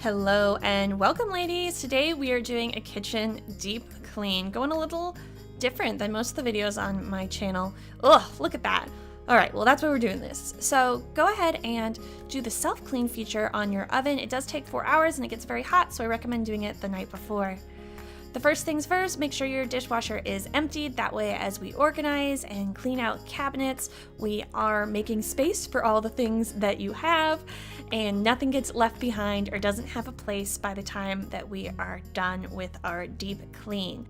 Hello and welcome, ladies. Today we are doing a kitchen deep clean, going a little different than most of the videos on my channel. Ugh, look at that. All right, well, that's why we're doing this. So go ahead and do the self-clean feature on your oven. It does take 4 hours and it gets very hot, so I recommend doing it the night before. The first things first, make sure your dishwasher is emptied. That way, as we organize and clean out cabinets, we are making space for all the things that you have, and nothing gets left behind or doesn't have a place by the time that we are done with our deep clean.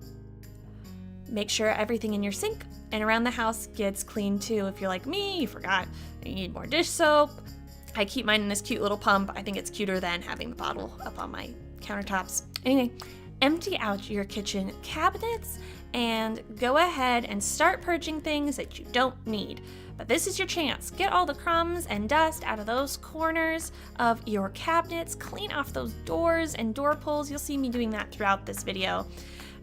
Make sure everything in your sink and around the house gets clean too. If you're like me, you forgot you need more dish soap. I keep mine in this cute little pump. I think it's cuter than having the bottle up on my countertops. Anyway, empty out your kitchen cabinets and go ahead and start purging things that you don't need. But this is your chance. Get all the crumbs and dust out of those corners of your cabinets. Clean off those doors and door pulls. You'll see me doing that throughout this video.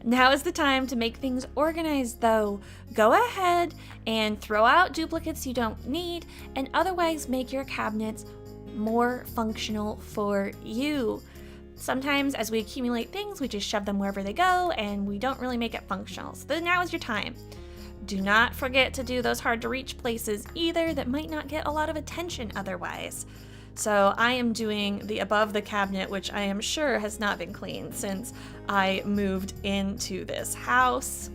Now is the time to make things organized though. Go ahead and throw out duplicates you don't need and otherwise make your cabinets more functional for you. Sometimes as we accumulate things, we just shove them wherever they go and we don't really make it functional. So now is your time. Do not forget to do those hard to reach places either that might not get a lot of attention otherwise. So I am doing the above the cabinet, which I am sure has not been cleaned since I moved into this house.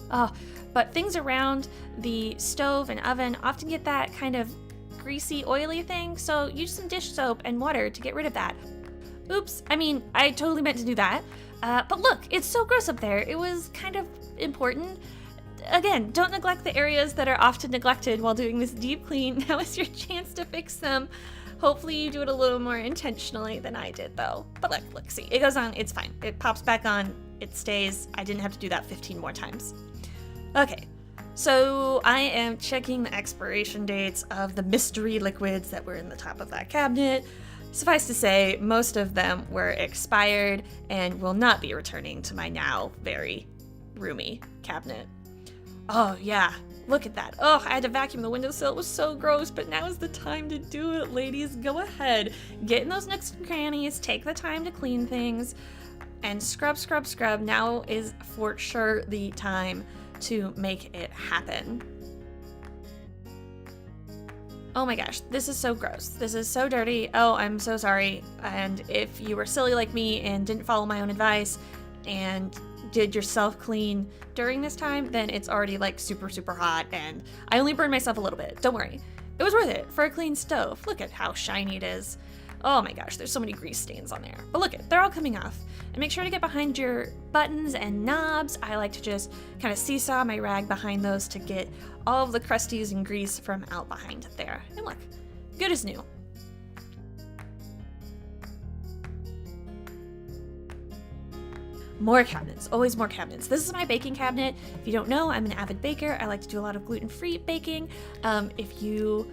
But things around the stove and oven often get that kind of greasy, oily thing, so use some dish soap and water to get rid of that. Oops, I totally meant to do that. But look, it's so gross up there. It was kind of important. Again, don't neglect the areas that are often neglected while doing this deep clean. Now is your chance to fix them. Hopefully you do it a little more intentionally than I did though. But look, see, it goes on, it's fine. It pops back on, it stays. I didn't have to do that 15 more times. Okay, so I am checking the expiration dates of the mystery liquids that were in the top of that cabinet. Suffice to say, most of them were expired and will not be returning to my now very roomy cabinet. Oh yeah, look at that. Oh, I had to vacuum the windowsill. It was so gross, but now is the time to do it, ladies. Go ahead, get in those nooks and crannies, take the time to clean things, and scrub, scrub, scrub. Now is for sure the time to make it happen. Oh my gosh, this is so gross. This is so dirty. Oh, I'm so sorry. And if you were silly like me and didn't follow my own advice and did yourself clean during this time, then it's already like super, super hot and I only burned myself a little bit. Don't worry. It was worth it for a clean stove. Look at how shiny it is. Oh my gosh, there's so many grease stains on there. But look it, they're all coming off. And make sure to get behind your buttons and knobs. I like to just kind of seesaw my rag behind those to get all of the crusties and grease from out behind there. And look, good as new. More cabinets, always more cabinets. This is my baking cabinet. If you don't know, I'm an avid baker. I like to do a lot of gluten-free baking. If you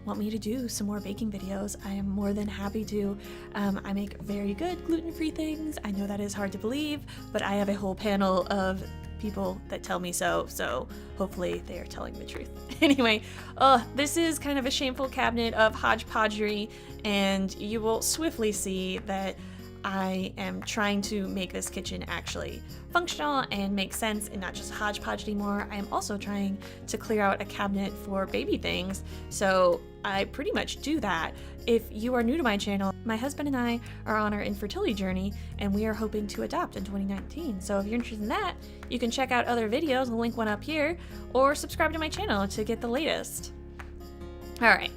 want me to do some more baking videos, I am more than happy to. I make very good gluten-free things. I know that is hard to believe, but I have a whole panel of people that tell me so hopefully they are telling the truth. Anyway, this is kind of a shameful cabinet of hodgepodgery, and you will swiftly see that I am trying to make this kitchen actually functional and make sense and not just hodgepodge anymore. I am also trying to clear out a cabinet for baby things, so I pretty much do that. If you are new to my channel, my husband and I are on our infertility journey and we are hoping to adopt in 2019. So if you're interested in that, you can check out other videos, I'll link one up here, or subscribe to my channel to get the latest. All right,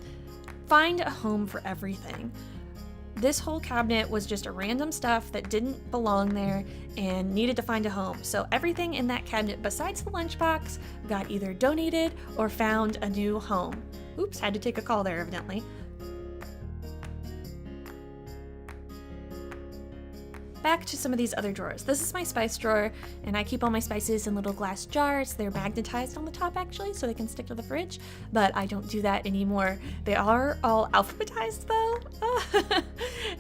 find a home for everything. This whole cabinet was just a random stuff that didn't belong there and needed to find a home. So everything in that cabinet besides the lunchbox got either donated or found a new home. Oops, had to take a call there evidently. Back to some of these other drawers. This is my spice drawer, and I keep all my spices in little glass jars. They're magnetized on the top actually, so they can stick to the fridge, but I don't do that anymore. They are all alphabetized though,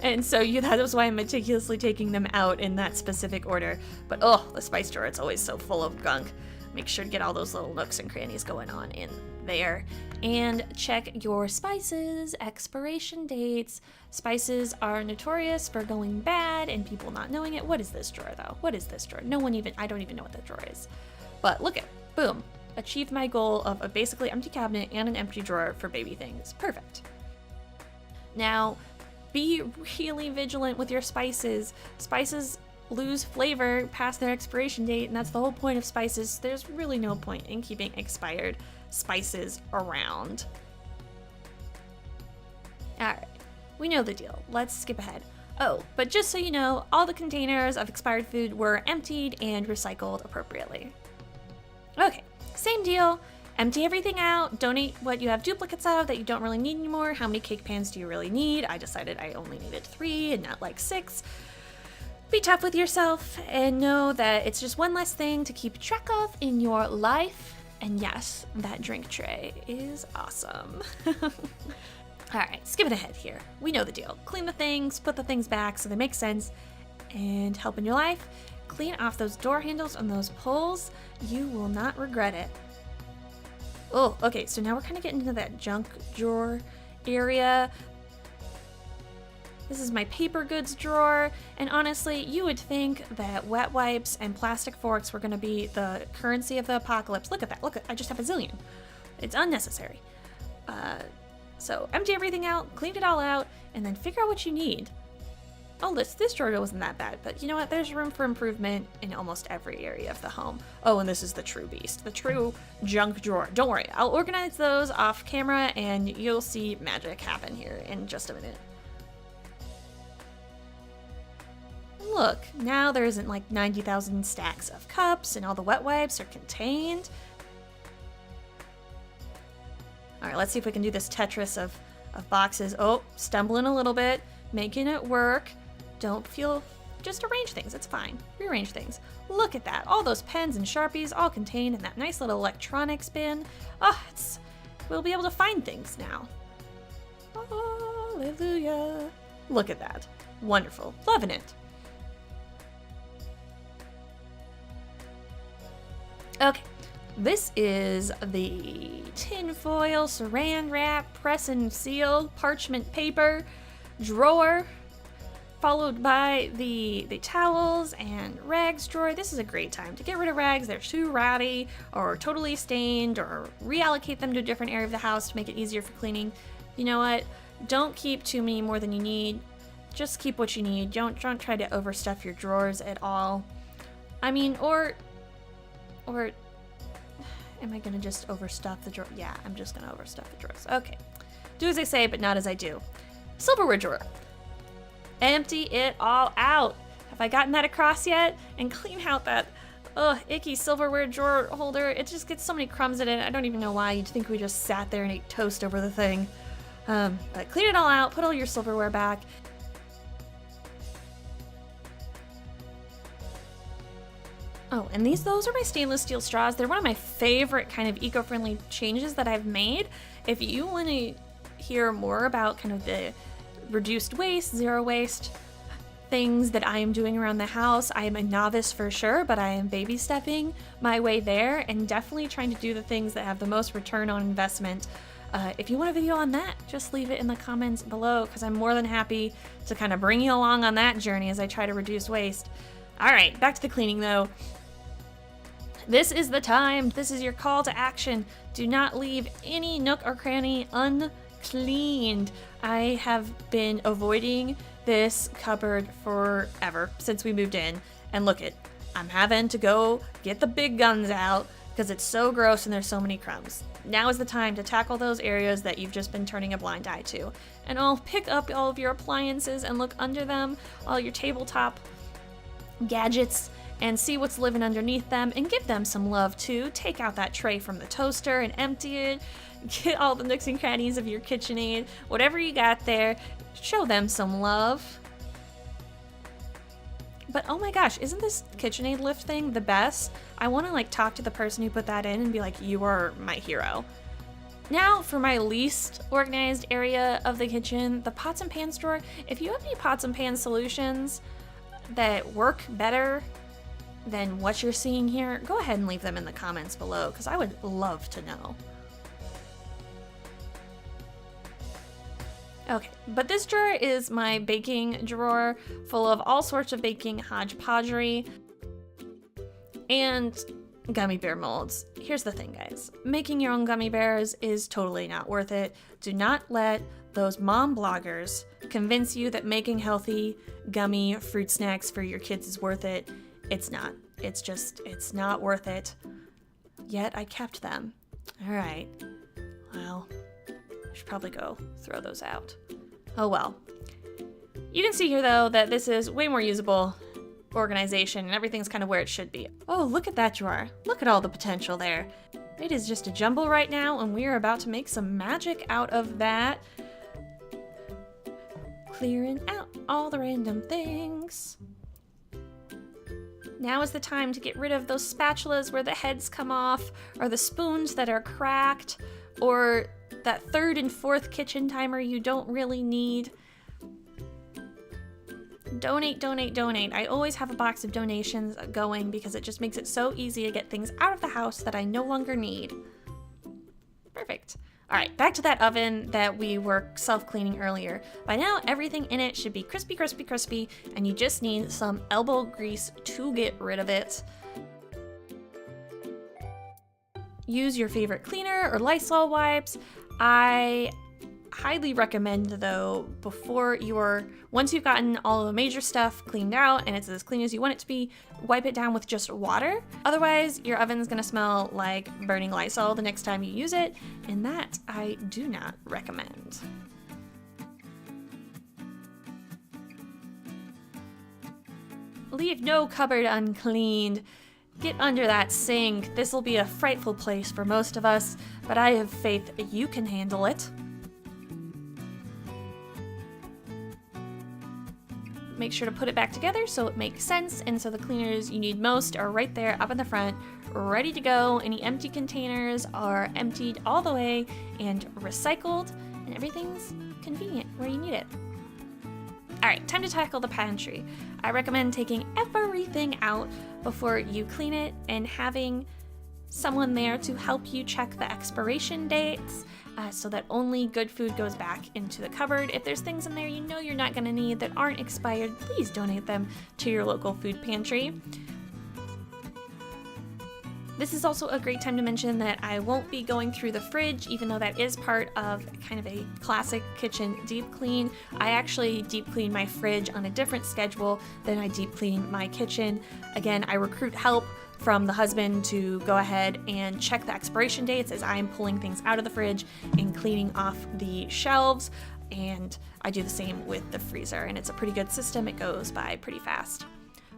and so that is why I'm meticulously taking them out in that specific order. But the spice drawer, it's always so full of gunk. Make sure to get all those little nooks and crannies going on in there. And check your spices expiration dates. Spices are notorious for going bad and people not knowing it. What is this drawer though? What is this drawer? I don't even know what that drawer is. But look at, boom, achieved my goal of a basically empty cabinet and an empty drawer for baby things. Perfect. Now, be really vigilant with your spices. Spices lose flavor past their expiration date, and that's the whole point of spices. There's really no point in keeping expired spices around. Alright, we know the deal. Let's skip ahead. Oh, but just so you know, all the containers of expired food were emptied and recycled appropriately. Okay, same deal. Empty everything out, donate what you have duplicates of that you don't really need anymore. How many cake pans do you really need? I decided I only needed 3 and not like 6. Be tough with yourself and know that it's just one less thing to keep track of in your life. And yes, that drink tray is awesome. Alright, skipping ahead here. We know the deal. Clean the things, put the things back so they make sense, and help in your life. Clean off those door handles and those pulls. You will not regret it. Oh, okay, so now we're kind of getting into that junk drawer area. This is my paper goods drawer, and honestly, you would think that wet wipes and plastic forks were gonna be the currency of the apocalypse. Look at that, look, I just have a zillion. It's unnecessary. So empty everything out, clean it all out, and then figure out what you need. Oh, this drawer wasn't that bad, but you know what? There's room for improvement in almost every area of the home. Oh, and this is the true beast, the true junk drawer. Don't worry, I'll organize those off camera and you'll see magic happen here in just a minute. Look, now there isn't like 90,000 stacks of cups and all the wet wipes are contained. All right, let's see if we can do this Tetris of boxes. Oh, stumbling a little bit, making it work. Don't feel, just arrange things, it's fine. Rearrange things. Look at that, all those pens and Sharpies all contained in that nice little electronics bin. Oh, we'll be able to find things now. Hallelujah. Look at that, wonderful, loving it. Okay, this is the tinfoil, saran wrap, press and seal, parchment paper drawer, followed by the towels and rags drawer. This is a great time to get rid of rags. They're too ratty or totally stained, or reallocate them to a different area of the house to make it easier for cleaning. You know what? Don't keep too many more than you need. Just keep what you need. Don't try to overstuff your drawers at all. I mean, or am I gonna just overstuff the drawer? Yeah, I'm just gonna overstuff the drawers. Okay. Do as I say, but not as I do. Silverware drawer. Empty it all out. Have I gotten that across yet? And clean out that icky silverware drawer holder. It just gets so many crumbs in it. I don't even know why. You'd think we just sat there and ate toast over the thing. But clean it all out, put all your silverware back. Oh, and those are my stainless steel straws. They're one of my favorite kind of eco-friendly changes that I've made. If you want to hear more about kind of the reduced waste, zero waste things that I am doing around the house, I am a novice for sure, but I am baby stepping my way there and definitely trying to do the things that have the most return on investment. If you want a video on that, just leave it in the comments below, because I'm more than happy to kind of bring you along on that journey as I try to reduce waste. All right, back to the cleaning though. This is the time. This is your call to action. Do not leave any nook or cranny uncleaned. I have been avoiding this cupboard forever since we moved in. And look it, I'm having to go get the big guns out because it's so gross and there's so many crumbs. Now is the time to tackle those areas that you've just been turning a blind eye to. And I'll pick up all of your appliances and look under them, all your tabletop gadgets, and see what's living underneath them and give them some love too. Take out that tray from the toaster and empty it. Get all the nooks and crannies of your KitchenAid, whatever you got there, show them some love. But oh my gosh, isn't this KitchenAid lift thing the best? I want to like talk to the person who put that in and be like, you are my hero. Now for my least organized area of the kitchen, the pots and pans drawer. If you have any pots and pan solutions that work better than what you're seeing here, go ahead and leave them in the comments below, because I would love to know. Okay, but this drawer is my baking drawer full of all sorts of baking hodgepodgery and gummy bear molds. Here's the thing, guys. Making your own gummy bears is totally not worth it. Do not let those mom bloggers convince you that making healthy gummy fruit snacks for your kids is worth it. It's not. It's not worth it. Yet I kept them. All right. Well, I should probably go throw those out. Oh well. You can see here though that this is way more usable organization and everything's kind of where it should be. Oh, look at that drawer. Look at all the potential there. It is just a jumble right now and we are about to make some magic out of that. Clearing out all the random things. Now is the time to get rid of those spatulas where the heads come off, or the spoons that are cracked, or that third and fourth kitchen timer you don't really need. Donate, donate, donate. I always have a box of donations going because it just makes it so easy to get things out of the house that I no longer need. Perfect. All right, back to that oven that we were self-cleaning earlier. By now, everything in it should be crispy, crispy, crispy, and you just need some elbow grease to get rid of it. Use your favorite cleaner or Lysol wipes. I highly recommend though, once you've gotten all of the major stuff cleaned out and it's as clean as you want it to be, wipe it down with just water. Otherwise, your oven's gonna smell like burning Lysol the next time you use it, and that I do not recommend. Leave no cupboard uncleaned. Get under that sink. This will be a frightful place for most of us, but I have faith that you can handle it. Make sure to put it back together so it makes sense, and so the cleaners you need most are right there up in the front, ready to go. Any empty containers are emptied all the way and recycled, and everything's convenient where you need it. All right, time to tackle the pantry. I recommend taking everything out before you clean it and having someone there to help you check the expiration dates so that only good food goes back into the cupboard. If there's things in there you know you're not gonna need that aren't expired, please donate them to your local food pantry. This is also a great time to mention that I won't be going through the fridge, even though that is part of kind of a classic kitchen deep clean. I actually deep clean my fridge on a different schedule than I deep clean my kitchen. Again, I recruit help from the husband to go ahead and check the expiration dates as I'm pulling things out of the fridge and cleaning off the shelves. And I do the same with the freezer, and it's a pretty good system. It goes by pretty fast.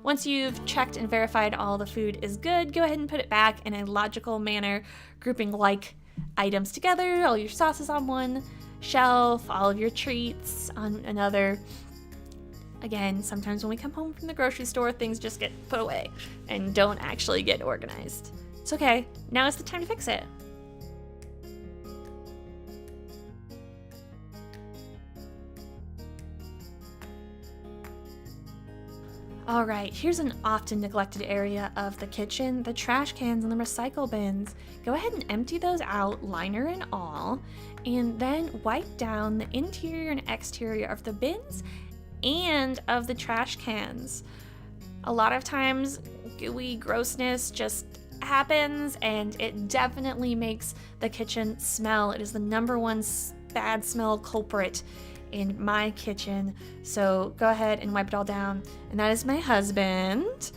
Once you've checked and verified all the food is good, go ahead and put it back in a logical manner, grouping like items together, all your sauces on one shelf, all of your treats on another. Again, sometimes when we come home from the grocery store, things just get put away and don't actually get organized. It's okay, now is the time to fix it. All right, here's an often neglected area of the kitchen, the trash cans and the recycle bins. Go ahead and empty those out, liner and all, and then wipe down the interior and exterior of the bins and of the trash cans. A lot of times, gooey grossness just happens, and it definitely makes the kitchen smell. It is the #1 bad smell culprit in my kitchen. So go ahead and wipe it all down. And that is my husband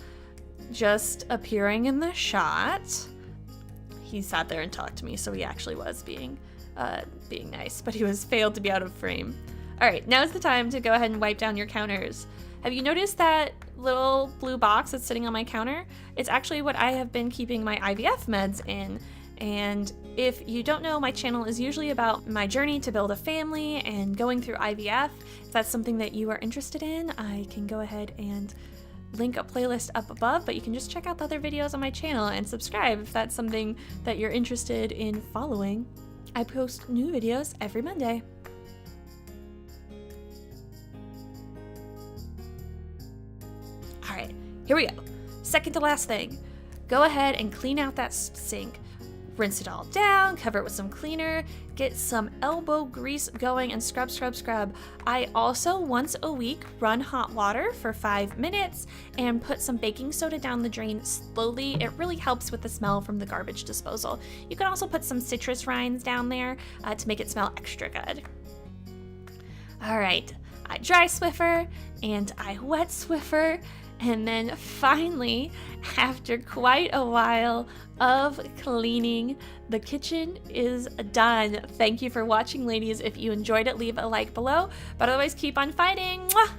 just appearing in the shot. He sat there and talked to me, so he actually was being nice, but he was failed to be out of frame. All right, now is the time to go ahead and wipe down your counters. Have you noticed that little blue box that's sitting on my counter? It's actually what I have been keeping my IVF meds in. And if you don't know, my channel is usually about my journey to build a family and going through IVF. If that's something that you are interested in, I can go ahead and link a playlist up above, but you can just check out the other videos on my channel and subscribe if that's something that you're interested in following. I post new videos every Monday. All right, here we go. Second to last thing, go ahead and clean out that sink. Rinse it all down, cover it with some cleaner, get some elbow grease going and scrub, scrub, scrub. I also once a week run hot water for 5 minutes and put some baking soda down the drain slowly. It really helps with the smell from the garbage disposal. You can also put some citrus rinds down there to make it smell extra good. All right, I dry Swiffer and I wet Swiffer, and then finally, after quite a while of cleaning, the kitchen is done. Thank you for watching, ladies. If you enjoyed it, leave a like below, but otherwise keep on fighting. Mwah!